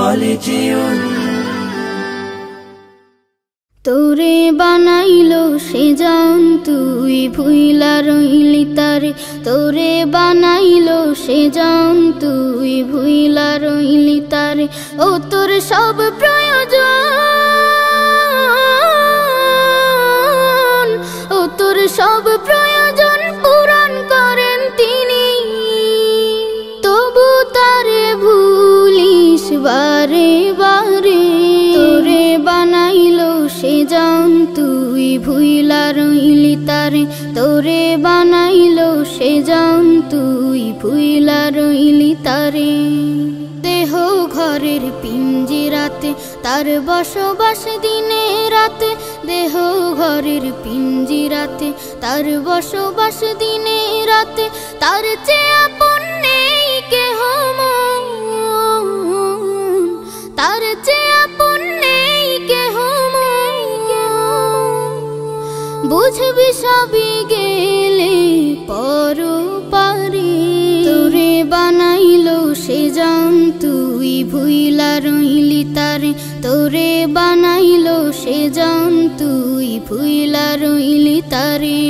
خالدون তোরে বানাইলো সে জান তুই ভুইলা রইলি তারে তোরে বানাইলো সে জান তুই ভুইলা রইলি তারে ও তোর সব প্রয়োজন ও তোর সব প্রয়োজন পূরণ করেন তিনি তবু তারে ভুলিস বারে বারে তোরে বানাইলো সে জান তুই ভুইলা রইলি তারে তোরে বানাইলো সে জান তুই ভুইলা রইলি তারে দেহ ঘরের পিঞ্জিরাতে তার বসবাস দিনে রাতে দেহ ঘরের পিঞ্জিরাতে তার বসবাস দিনে রাতে তার চেয়ে আপন নেই কেহ মন তার চেয়ে আপন নেই কেহ মন বুঝবি সবই গেলে পরপারে তোরে বানাইলো সে জান তুই ভুইলা রইলি তারে তোরে বানাইলো সে জান তুই ভুইলা রইলি তারে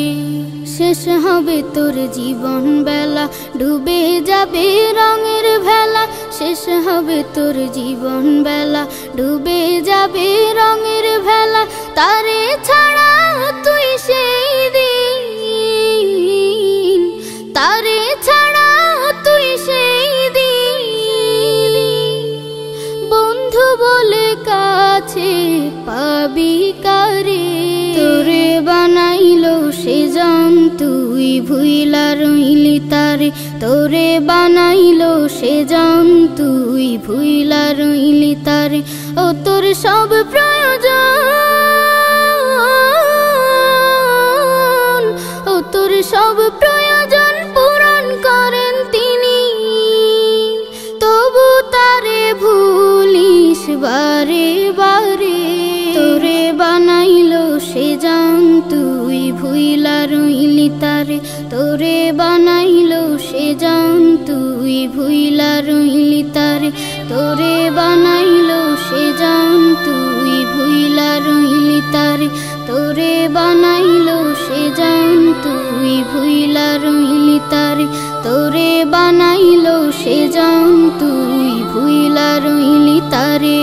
শেষ হবে তোর জীবন বেলা ডুবে যাবে রঙের ভেলা শেষ হবে তোর জীবন বেলা ডুবে যাবে রঙের ভেলা তারে ছাড়া তুই সেই দিন তারে ছাড়া তুই সেই দিন বন্ধু বলে কাছে পাবি কারে তোরে বানাইলো সে জান তুই ভুইলা রইলি তারে তোরে বানাইলো সে জান তুই ভুইলা রইলি তারে ও তোর সব প্রয়োজন ও তোর সব প্রয়োজন পূরণ করেন তিনি তবু তারে ভুলিস বারে বারে তোরে বানাইলো সে জান তুই ভুইলা রইলি তারে তোরে বানাইলো সে জান তুই ভুইলা রইলি তারে তোরে বানাইলো সে জান তুই ভুইলা রইলি তারে তোরে বানাইলো সে জান তুই ভুইলা রইলি তারে তোরে বানাইলো সে জান তুই ভুইলা রইলি তারে।